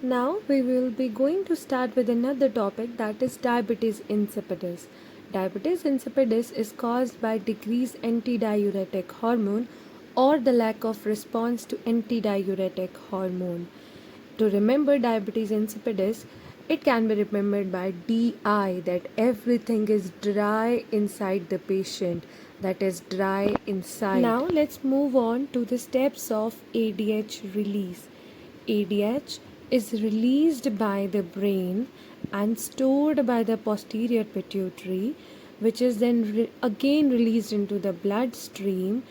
Now we will be going to start with another topic, that is diabetes insipidus. Diabetes insipidus is caused by decreased antidiuretic hormone or the lack of response to antidiuretic hormone. To remember diabetes insipidus, it can be remembered by DI, that everything is dry inside the patient, that is dry inside. Now let's move on to the steps of ADH release. ADH is released by the brain and stored by the posterior pituitary, which is then again released into the bloodstream,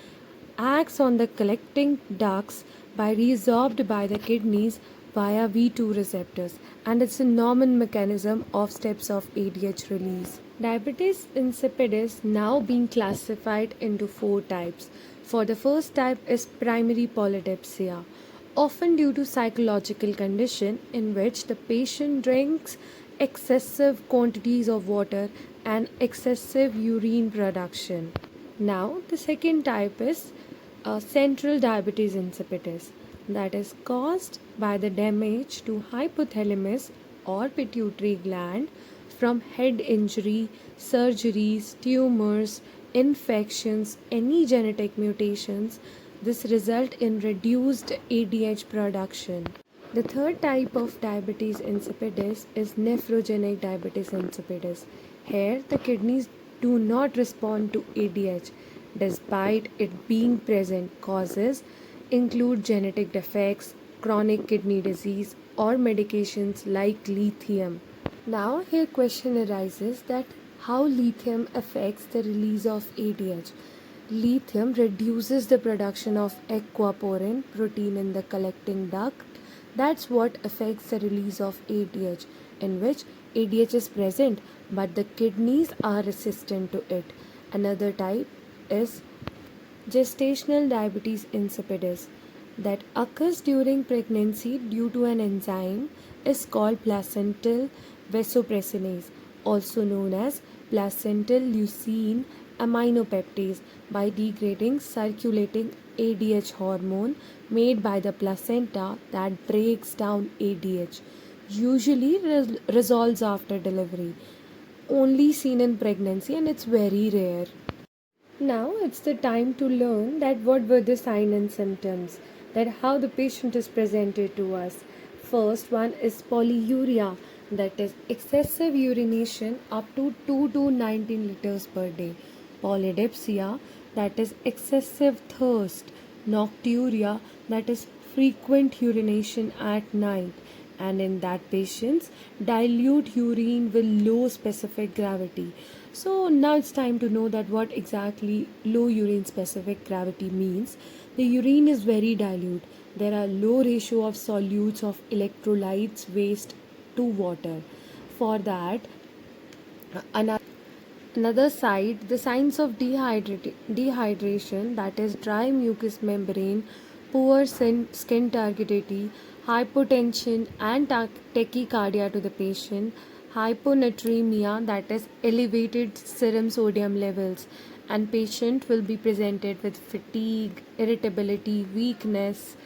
acts on the collecting ducts by resorbed by the kidneys via V2 receptors, and it's a normal mechanism of steps of ADH release. Diabetes insipidus now being classified into four types. For the first type is primary polydipsia, often due to psychological condition in which the patient drinks excessive quantities of water and excessive urine production. Now the second type is central diabetes insipidus, that is caused by the damage to hypothalamus or pituitary gland from head injury, surgeries, tumors, infections, any genetic mutations. This result in reduced ADH production. The third type of diabetes insipidus is nephrogenic diabetes insipidus. Here the kidneys do not respond to ADH despite it being present. Causes include genetic defects, chronic kidney disease, or medications like lithium. Now here question arises that how lithium affects the release of ADH. Lithium reduces the production of aquaporin protein in the collecting duct. That's what affects the release of ADH, in which ADH is present but the kidneys are resistant to it. Another type is gestational diabetes insipidus, that occurs during pregnancy due to an enzyme is called placental vasopressinase, also known as placental leucine aminopeptidase, by degrading circulating ADH hormone made by the placenta that breaks down ADH, usually resolves after delivery, only seen in pregnancy, and it's very rare. Now it's the time to learn that what were the signs and symptoms, that how the patient is presented to us. First one is polyuria, that is excessive urination up to 2 to 19 liters per day. Polydipsia, that is excessive thirst. Nocturia, that is frequent urination at night, and in that patients dilute urine with low specific gravity. So now it's time to know that what exactly low urine specific gravity means. The urine is very dilute. There are low ratio of solutes of electrolytes waste to water. For that, another side, the signs of dehydration, that is dry mucous membrane, poor skin turgidity, hypotension and tachycardia to the patient, hyponatremia, that is elevated serum sodium levels, and patient will be presented with fatigue, irritability, weakness,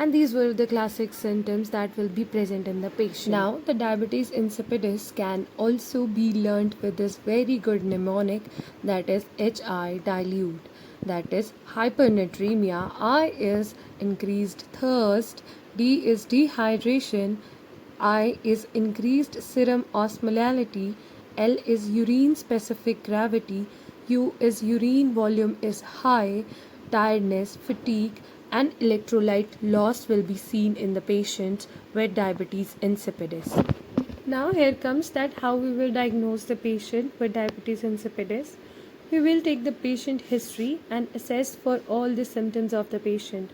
and these were the classic symptoms that will be present in the patient. Now, the diabetes insipidus can also be learnt with this very good mnemonic, that is HI dilute. That is hypernatremia, I is increased thirst, D is dehydration, I is increased serum osmolality, L is urine specific gravity, U is urine volume is high, tiredness, fatigue, and electrolyte loss will be seen in the patients with diabetes insipidus. Now here comes that how we will diagnose the patient with diabetes insipidus. We will take the patient history and assess for all the symptoms of the patient.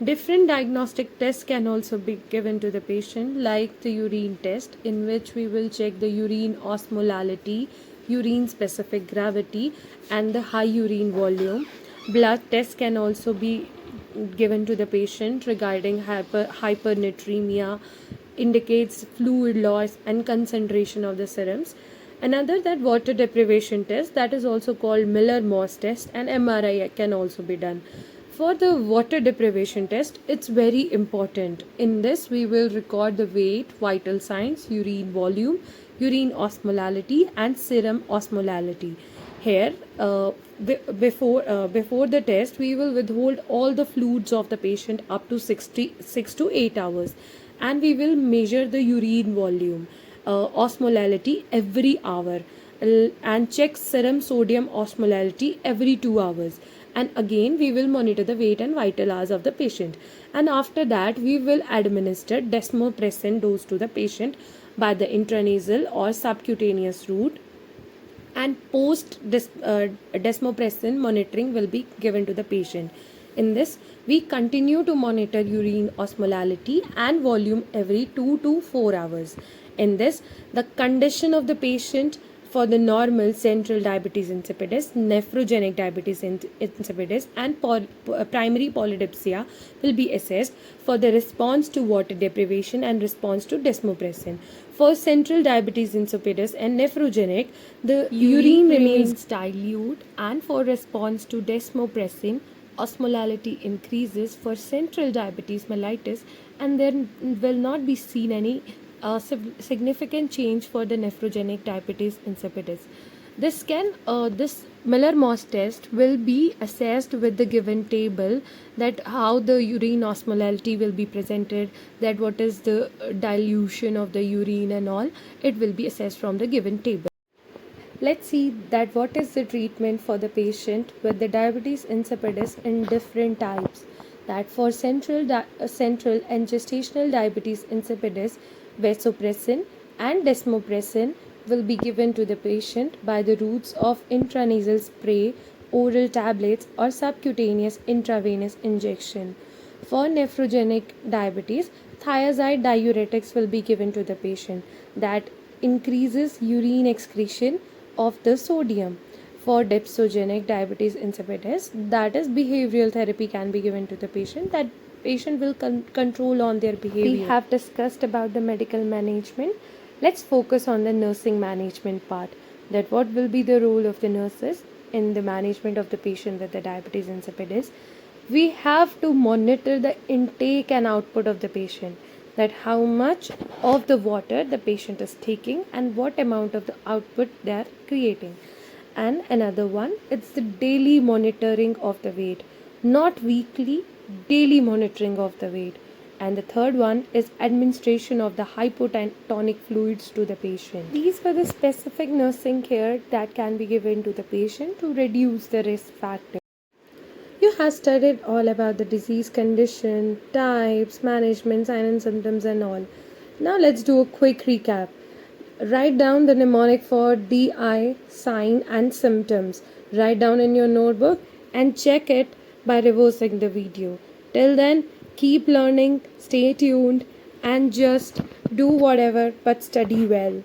Different diagnostic tests can also be given to the patient, like the urine test, in which we will check the urine osmolality, urine specific gravity, and the high urine volume. Blood tests can also be given to the patient regarding hypernatremia, indicates fluid loss and concentration of the serums. Another, that water deprivation test, that is also called Miller-Morse test, and MRI can also be done. For the water deprivation test, it's very important. In this, we will record the weight, vital signs, urine volume, urine osmolality, and serum osmolality. Here, before the test, we will withhold all the fluids of the patient up to 6 to 8 hours, and we will measure the urine volume, osmolality every hour, and check serum sodium osmolality every 2 hours. And again we will monitor the weight and vital hours of the patient, and after that we will administer desmopressin dose to the patient by the intranasal or subcutaneous route, and desmopressin monitoring will be given to the patient. In this, we continue to monitor urine osmolality and volume every 2 to 4 hours. In this, the condition of the patient for the normal central diabetes insipidus, nephrogenic diabetes insipidus, and primary polydipsia will be assessed for the response to water deprivation and response to desmopressin. For central diabetes insipidus and nephrogenic, the urine remains dilute, and for response to desmopressin, osmolality increases for central diabetes mellitus, and there will not be seen any significant change for the nephrogenic diabetes insipidus. This Miller-Moss test will be assessed with the given table, that how the urine osmolality will be presented, that what is the dilution of the urine and all. It will be assessed from the given table. Let's see that what is the treatment for the patient with the diabetes insipidus in different types. That for central and gestational diabetes insipidus, vasopressin and desmopressin will be given to the patient by the routes of intranasal spray, oral tablets, or subcutaneous intravenous injection. For nephrogenic diabetes, thiazide diuretics will be given to the patient that increases urine excretion of the sodium. For dipsogenic diabetes insipidus, that is behavioral therapy can be given to the patient, that patient will control on their behavior. We have discussed about the medical management. Let's focus on the nursing management part, that what will be the role of the nurses in the management of the patient with the diabetes insipidus. We have to monitor the intake and output of the patient, that how much of the water the patient is taking and what amount of the output they are creating. And another one, it's the daily monitoring of the weight, not weekly, daily monitoring of the weight. And the third one is administration of the hypotonic fluids to the patient. These were the specific nursing care that can be given to the patient to reduce the risk factor. You have studied all about the disease condition, types, management, signs and symptoms and all. Now let's do a quick recap. Write down the mnemonic for DI, sign and symptoms. Write down in your notebook and check it by reversing the video. Till then, keep learning, stay tuned, and just do whatever but study well.